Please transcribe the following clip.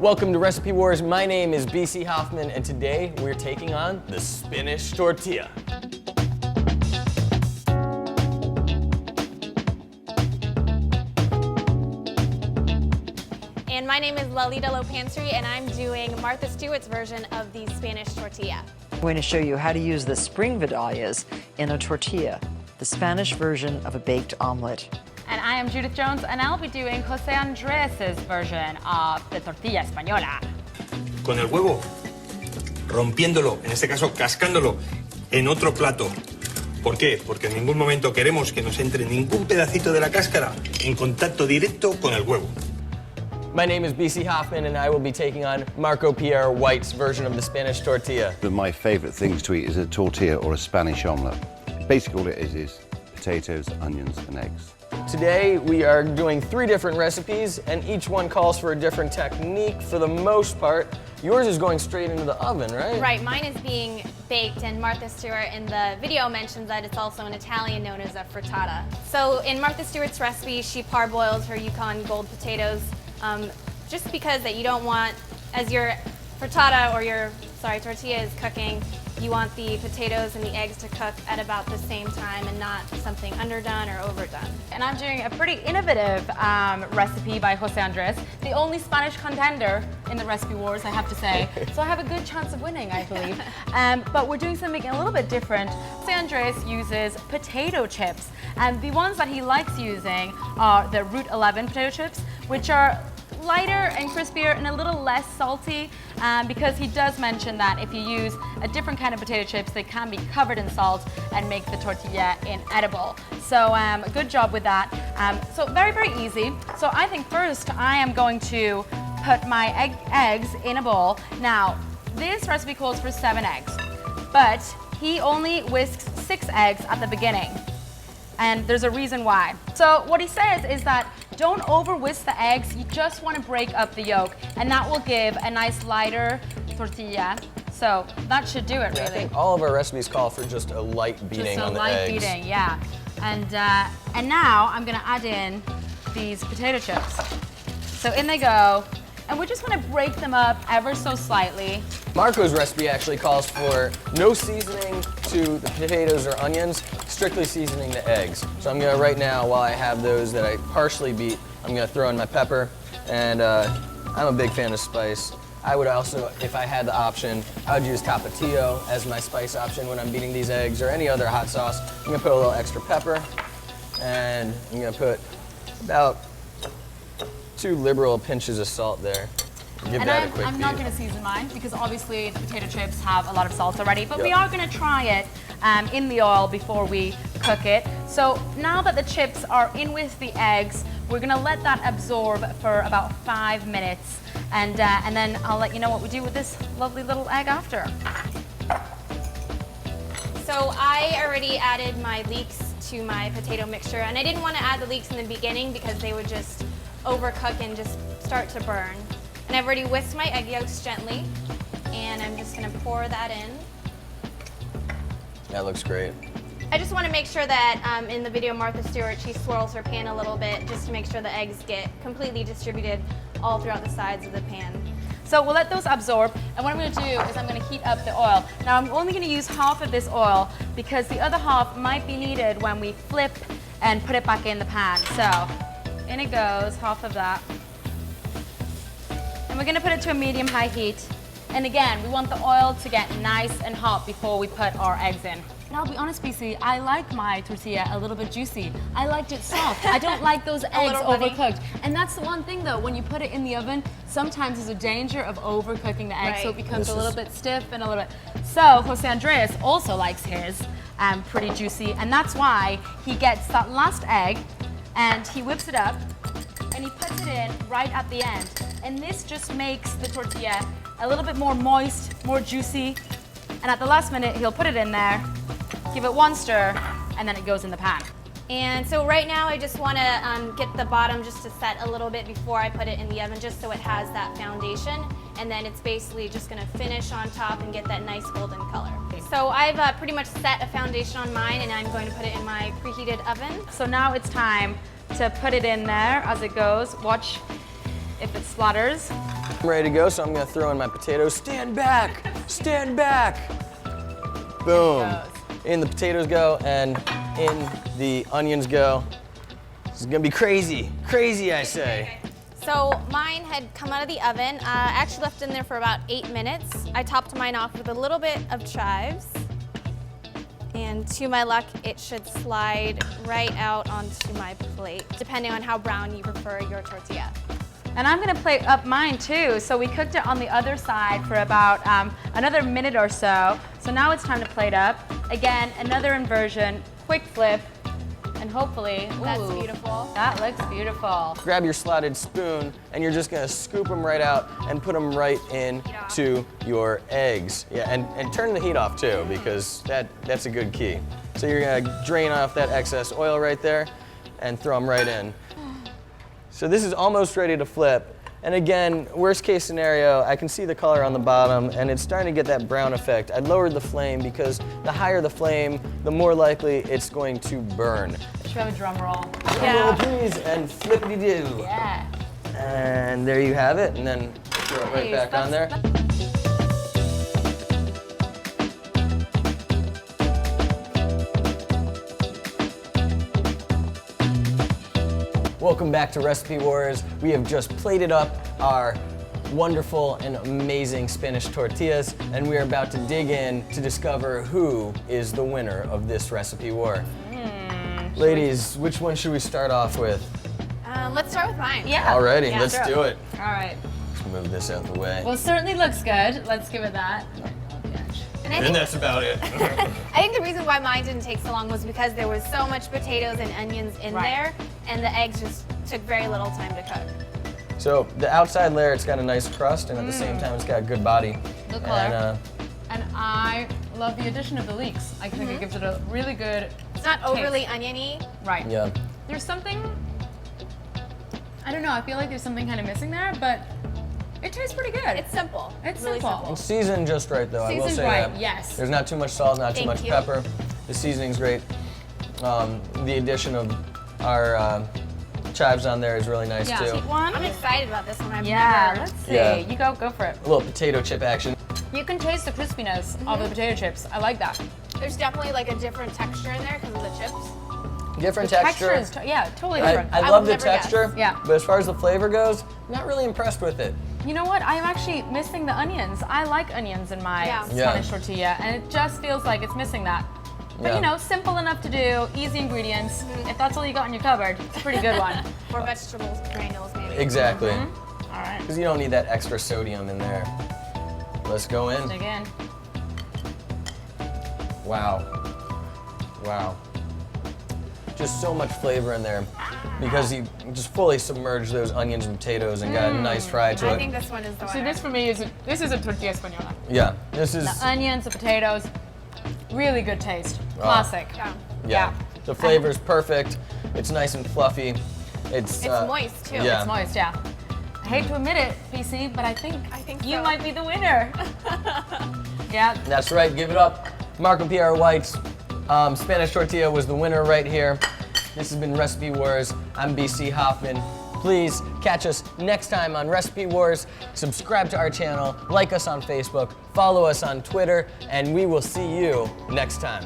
Welcome to Recipe Wars. My name is BC Hoffman, and today we're taking on the Spanish Tortilla. And my name is Lalita Lopansri, and I'm doing Martha Stewart's version of the Spanish Tortilla. I'm going to show you how to use the spring vidalias in a tortilla, the Spanish version of a baked omelette. And I am Judith Jones, and I'll be doing Jose Andres' version of the Tortilla Espanola. Con el huevo, rompiéndolo, en este caso cascándolo, en otro plato. ¿Por qué? Porque en ningún momento queremos que nos entre ningún pedacito de la cáscara en contacto directo con el huevo. My name is BC Hoffman, and I will be taking on Marco Pierre White's version of the Spanish Tortilla. One of my favorite things to eat is a tortilla or a Spanish omelette. Basically all it is potatoes, onions, and eggs. Today we are doing 3 different recipes, and each one calls for a different technique. For the most part, yours is going straight into the oven, right? Right, mine is being baked, and Martha Stewart in the video mentions that it's also in Italian known as a frittata. So in Martha Stewart's recipe, she parboils her Yukon Gold potatoes, just because that you don't want, as your frittata or your, tortilla is cooking, you want the potatoes and the eggs to cook at about the same time and not something underdone or overdone. And I'm doing a pretty innovative recipe by Jose Andres, the only Spanish contender in the Recipe Wars, I have to say. So I have a good chance of winning, I believe. But we're doing something a little bit different. Jose Andres uses potato chips, and the ones that he likes using are the Route 11 potato chips, which are lighter and crispier and a little less salty, because he does mention that if you use a different kind of potato chips, they can be covered in salt and make the tortilla inedible. So good job with that. So very, very easy. So I think first I am going to put my eggs in a bowl. Now, this recipe calls for 7 eggs, but he only whisks 6 eggs at the beginning. And there's a reason why. So what he says is that don't over whisk the eggs, you just want to break up the yolk, and that will give a nice lighter tortilla. So that should do it, really. I think all of our recipes call for just a light beating on the eggs. Just a light beating, yeah. And now I'm gonna add in these potato chips. So in they go, and we're just gonna break them up ever so slightly. Marco's recipe actually calls for no seasoning to the potatoes or onions, strictly seasoning the eggs. So I'm gonna, right now, while I have those that I partially beat, I'm gonna throw in my pepper, and I'm a big fan of spice. I would also, if I had the option, I would use tapatio as my spice option when I'm beating these eggs, or any other hot sauce. I'm gonna put a little extra pepper, and I'm gonna put about 2 liberal pinches of salt there. Give And that a quick I'm not beat. going to season mine because obviously the potato chips have a lot of salt already, but Yep. we are going to try it in the oil before we cook it. So now that the chips are in with the eggs, we're going to let that absorb for about 5 minutes, and then I'll let you know what we do with this lovely little egg after. So I already added my leeks to my potato mixture, and I didn't want to add the leeks in the beginning because they would just overcook and just start to burn. And I've already whisked my egg yolks gently, and I'm just gonna pour that in. That looks great. I just wanna make sure that in the video Martha Stewart, she swirls her pan a little bit just to make sure the eggs get completely distributed all throughout the sides of the pan. So we'll let those absorb, and what I'm going to do is I'm going to heat up the oil. Now I'm only going to use half of this oil because the other half might be needed when we flip and put it back in the pan. So in it goes, half of that. And we're going to put it to a medium-high heat. And again, we want the oil to get nice and hot before we put our eggs in. And I'll be honest, BC, I like my tortilla a little bit juicy. I liked it soft. I don't like those eggs little runny. overcooked. And that's the one thing though, when you put it in the oven, sometimes there's a danger of overcooking the egg, so it becomes a little bit stiff and a little bit. So Jose Andres also likes his pretty juicy, and that's why he gets that last egg and he whips it up and he puts it in right at the end. And this just makes the tortilla a little bit more moist, more juicy. And at the last minute, he'll put it in there, give it one stir, and then it goes in the pan. And so right now I just want to get the bottom just to set a little bit before I put it in the oven, just so it has that foundation. And then it's basically just going to finish on top and get that nice golden color. So I've pretty much set a foundation on mine, and I'm going to put it in my preheated oven. So now it's time to put it in there as it goes. Watch if it splutters. I'm ready to go, so I'm gonna throw in my potatoes. Stand back! Stand back! Boom. In the potatoes go, and in the onions go. This is gonna be crazy. Crazy, I say. So mine had come out of the oven. I actually left it in there for about 8 minutes. I topped mine off with a little bit of chives. And to my luck, it should slide right out onto my plate, depending on how brown you prefer your tortilla. And I'm gonna plate up mine too. So we cooked it on the other side for about another minute or so. So now it's time to plate up. Again, another inversion, quick flip, and hopefully, That's ooh, beautiful. That looks beautiful. Grab your slotted spoon, and you're just gonna scoop them right out and put them right into your eggs. Yeah, and turn the heat off too, because that's a good key. So you're gonna drain off that excess oil right there and throw them right in. So this is almost ready to flip. And again, worst case scenario, I can see the color on the bottom and it's starting to get that brown effect. I lowered the flame because the higher the flame, the more likely it's going to burn. Should we have a drum roll? Drum roll, please, and flippity-doo. Yeah. And there you have it, and then throw it right back on there. Welcome back to Recipe Wars. We have just plated up our wonderful and amazing Spanish tortillas, and we are about to dig in to discover who is the winner of this recipe war. Ladies, which one should we start off with? Let's start with mine. Yeah. Alrighty, Yeah, let's sure. do it. All right. Let's move this out the way. Well, it certainly looks good. Let's give it that. And I And think, that's about it. I think the reason why mine didn't take so long was because there was so much potatoes and onions in Right. there, and the eggs just took very little time to cook. So the outside layer, it's got a nice crust, and at the same time, it's got a good body. Good color. And, And I love the addition of the leeks. I think it gives it a really good, It's not overly oniony. right. yeah. There's something, I don't know, I feel like there's something kind of missing there, but it tastes pretty good. It's simple. It's really simple. It's seasoned just right, though. I will Seasoned say right, that. yes. There's not too much salt, not too Thank much you. pepper. The seasoning's great. The addition of our chives on there is really nice Yeah. too. One? I'm excited about this one. I've Yeah, never. let's see. Yeah. You go for it. A little potato chip action. You can taste the crispiness of the potato chips. I like that. There's definitely like a different texture in there because of the chips. Different The texture. is, yeah, totally different. I I love would the never guess. texture, Yeah. but as far as the flavor goes, not really impressed with it. You know what? I'm actually missing the onions. I like onions in my Yeah. Spanish Yeah. tortilla, and it just feels like it's missing that. But Yeah. you know, simple enough to do, easy ingredients. If that's all you got in your cupboard, it's a pretty good one. Or vegetables, granules maybe. Exactly. All right, Because you don't need that extra sodium in there. Let's go in. dig in. Wow. Wow. Just so much flavor in there because he just fully submerged those onions and potatoes and got a nice fry to I it. think this one is the See, winner. this for me is a tortilla española. Yeah, this is, The onions, the potatoes, really good taste. Classic. Yeah. yeah. The flavor's perfect. It's nice and fluffy. It's moist, too. Yeah. It's moist, yeah. I hate to admit it, BC, but I think you so. might be the winner. Yeah. That's right, give it up. Marco Pierre White's Spanish Tortilla was the winner right here. This has been Recipe Wars. I'm BC Hoffman. Please catch us next time on Recipe Wars. Subscribe to our channel, like us on Facebook, follow us on Twitter, and we will see you next time.